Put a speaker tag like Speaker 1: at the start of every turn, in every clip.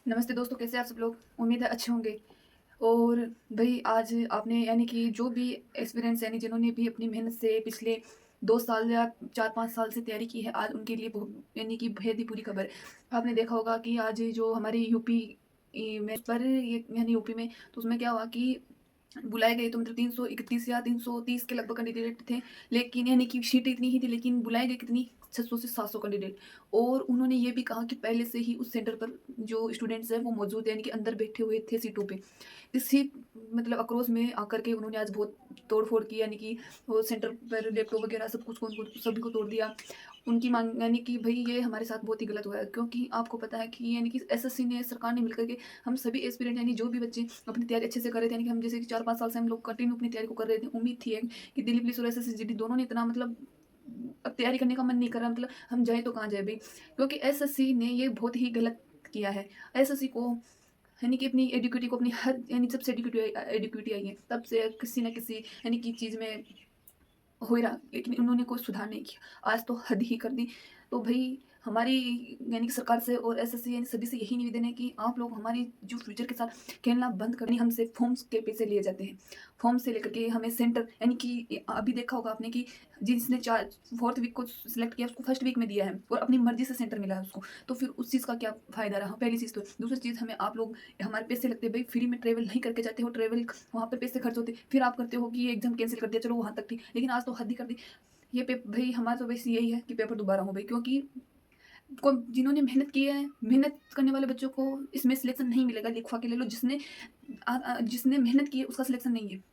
Speaker 1: नमस्ते दोस्तों, कैसे हैं आप सब लोग? उम्मीद है अच्छे होंगे। और भई आज आपने यानी कि जो भी एक्सपीरियंस यानी जिन्होंने भी अपनी मेहनत से पिछले 2 साल या 4-5 साल से तैयारी की है, आज उनके लिए यानी कि बेहद ही बुरी खबर है। आपने देखा होगा कि आज जो हमारी यूपी में पर ये यानी यूपी में तो उसमें क्या हुआ कि बुलाए गए तो मतलब 331 या 330 के लगभग कैंडिडेट थे। लेकिन यानी कि सीटें इतनी ही थी, लेकिन बुलाए गए कितनी 600 से 700 कैंडिडेट। और उन्होंने ये भी कहा कि पहले से ही उस सेंटर पर जो स्टूडेंट्स हैं वो मौजूद है, यानी कि अंदर बैठे हुए थे सीटों पे। इसी मतलब आक्रोश में आकर के उन्होंने आज बहुत तोड़-फोड़ की, यानी कि वो सेंटर पर लैपटॉप वगैरह सब कुछ को सभी को तोड़ दिया। उनकी माँग यानी कि भई ये हमारे साथ बहुत ही गलत हुआ है, क्योंकि आपको पता है कि यानी कि एसएससी ने, सरकार ने मिलकर के हम सभी एस्पिरेंट यानी जो भी बच्चे अपनी तैयारी अच्छे से कर रहे थे, यानी कि हम जैसे कि 4-5 साल से हम लोग कंटिन्यू अपनी तैयारी को कर रहे थे। उम्मीद थी कि दिल्ली पुलिस और एसएससी जीडी दोनों ने इतना मतलब अब तैयारी करने का मन नहीं कर रहा, मतलब हम जाएँ तो कहाँ जाएँ भई? क्योंकि एसएससी ने ये बहुत ही गलत किया है। एसएससी को यानी कि अपनी एडुकेटी को अपनी हर यानी जब से एडुकेटी आई है, तब से किसी न किसी यानी कि चीज़ में हो ही रहा, लेकिन उन्होंने कोई सुधार नहीं किया। आज तो हद ही कर दी। तो भई हमारी यानी कि सरकार से और एसएससी यानी सभी से यही निवेदन है कि आप लोग हमारी जो फ्यूचर के साथ खेलना बंद करें। हमसे फॉर्म्स के पैसे लिए जाते हैं। फॉर्म से लेकर के हमें सेंटर यानी कि अभी देखा होगा आपने कि जिसने 4th वीक को सिलेक्ट किया उसको फर्स्ट वीक में दिया है और अपनी मर्ज़ी से सेंटर मिला है उसको। तो फिर उस चीज़ का क्या फ़ायदा रहा? पहली चीज़ तो। दूसरी चीज़, हमें आप लोग हमारे पैसे लगते हैं भई, फ्री में ट्रैवल नहीं करके जाते हो, ट्रैवल वहाँ पे पैसे खर्च होते, फिर आप करते हो कि ये एग्ज़ाम कैंसल कर दिया, चलो वहाँ तक ठीक। लेकिन आज तो हद ही कर दी। ये भई हमारा तो बस यही है कि पेपर दोबारा हो भई, क्योंकि को जिन्होंने मेहनत की है, मेहनत करने वाले बच्चों को इसमें सिलेक्शन नहीं मिलेगा। लिखवा के ले लो, जिसने मेहनत की है उसका सिलेक्शन नहीं है।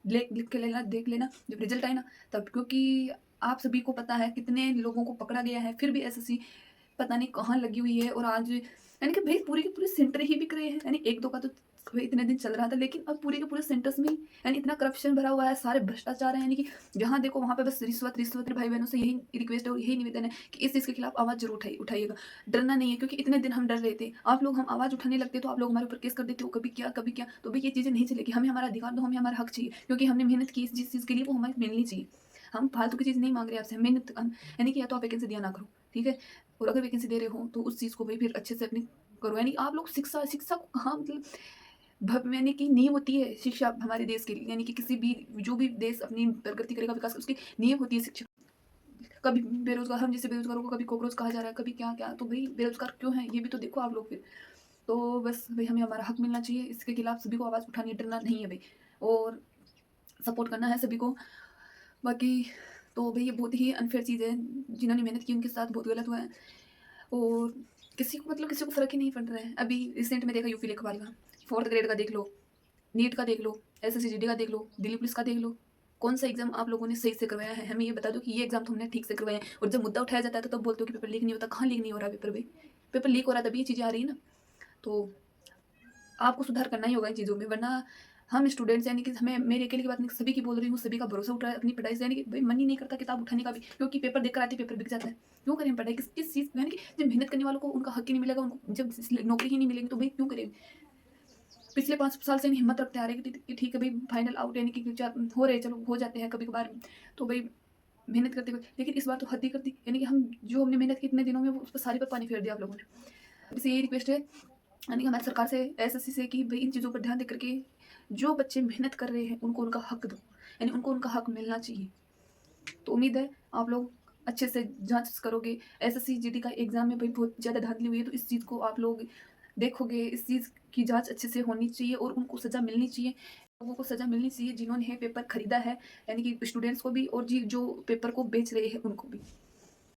Speaker 1: लिख के लेना, देख लेना जब रिज़ल्ट आए ना तब, क्योंकि आप सभी को पता है कितने लोगों को पकड़ा गया है, फिर भी एसएससी पता नहीं कहाँ लगी हुई है। और आज यानी कि भई पूरे के पूरे सेंटर ही बिक रहे हैं। यानी 1-2 का तो भई इतने दिन चल रहा था, लेकिन अब पूरे के पूरे सेंटर्स में ही यानी इतना करप्शन भरा हुआ है, सारे भ्रष्टाचार हैं, यानी कि जहाँ देखो वहाँ पे बस रिश्वत, रिश्वत। मेरे भाई-बहनों से यही रिक्वेस्ट है और यही निवेदन है कि इस चीज़ के खिलाफ आवाज़ ज़रूर उठाइएगा। डरना नहीं है, क्योंकि इतने दिन हम डर रहे थे। आप लोग हम आवाज़ उठाने लगते तो आप लोग हमारे ऊपर केस कर देते हो, कभी क्या, कभी क्या। तो भई ये चीज़ें नहीं चलेगी। हमें हमारा अधिकार दो, हमें हमारा हक चाहिए, क्योंकि हमने मेहनत की जिस चीज़ के लिए वो हमें मिलनी चाहिए। हम फालतू की चीज़ नहीं माँग रहे आपसे, हम मेहनत हम यानी कि या तो आप वैकेंसी दिया ना करो, ठीक है? और अगर वैकेंसी दे रहे हो तो उस चीज़ को भी फिर अच्छे से अपनी करो। यानी आप लोग शिक्षा शिक्षा को कहाँ मतलब यानी कि नींव होती है शिक्षा हमारे देश के लिए, यानी कि किसी भी जो भी देश अपनी प्रगति करेगा, विकास उसकी नींव होती है शिक्षा। कभी बेरोजगार, हम जैसे बेरोजगारों को कभी कॉकरोच कहा जा रहा है, कभी क्या क्या, तो भाई बेरोजगार क्यों है ये भी तो देखो आप लोग फिर। तो बस भाई हमें हमारा हक मिलना चाहिए, इसके खिलाफ सभी को आवाज़ उठानी है, डरना नहीं है भाई। और सपोर्ट करना है सभी को। बाकी तो भई ये बहुत ही अनफ़ेयर चीज़ है, जिन्होंने मेहनत की उनके साथ बहुत गलत हुआ है। और किसी को मतलब किसी को फ़र्क ही नहीं पड़ रहा है। अभी रिसेंट में देखा यूपी लेखपाल का, 4th ग्रेड का देख लो, नीट का देख लो, एसएससी-जीडी का देख लो, दिल्ली पुलिस का देख लो। कौन-सा एग्ज़ाम आप लोगों ने सही से करवाया है? हमें ये बता दो कि ये एग्ज़ाम तो हमने ठीक से करवाया है। और जब मुद्दा उठाया जाता है तो तब बोलते हो कि पेपर लीक नहीं होता। कहाँ लीक नहीं हो रहा है पेपर भई? पेपर लीक हो रहा है तभी ये चीज़ें आ रही है ना। तो आपको सुधार करना ही होगा इन चीज़ों में, वरना हम स्टूडेंट्स यानी कि हमें, मेरी अकेले की बात नहीं, सभी की बोल रही हूँ, सभी का भरोसा उठ रहा है अपनी पढ़ाई से, यानी कि भाई मन ही नहीं करता किताब उठाने का भी, क्योंकि पेपर देकर आते पेपर बिक जाता है। क्यों करें पढ़ाई? किस चीज़ यानी कि जब मेहनत करने वालों को उनका हक ही नहीं मिलेगा, उनको जब नौकरी ही नहीं मिलेगी तो भाई क्यों करें? पिछले 5 साल से हिम्मत रखते आ रहे हैं कि ठीक है भाई फाइनल आउट, यानी कि हो रहे, चलो हो जाते हैं कभी कभार, तो भाई मेहनत करते हुए, लेकिन इस बार तो हद ही कर दी, यानी कि हम जो हमने मेहनत की इतने दिनों में वो उस पर सारी पर पानी फेर दिया आप लोगों ने। इससे यही रिक्वेस्ट है यानी कि हमारी सरकार से, एसएससी से, कि भई इन चीज़ों पर ध्यान देकर के जो बच्चे मेहनत कर रहे हैं उनको उनका हक दो, यानी उनको उनका हक मिलना चाहिए। तो उम्मीद है आप लोग अच्छे से जाँच करोगे। एसएससी जीडी का एग्ज़ाम में भई बहुत ज़्यादा धाँधली हुई है, तो इस चीज़ को आप लोग देखोगे, इस चीज़ की जाँच अच्छे से होनी चाहिए और उनको सज़ा मिलनी चाहिए। लोगों को सज़ा मिलनी चाहिए जिन्होंने पेपर खरीदा है, यानी कि स्टूडेंट्स को भी और जो पेपर को बेच रहे हैं उनको भी।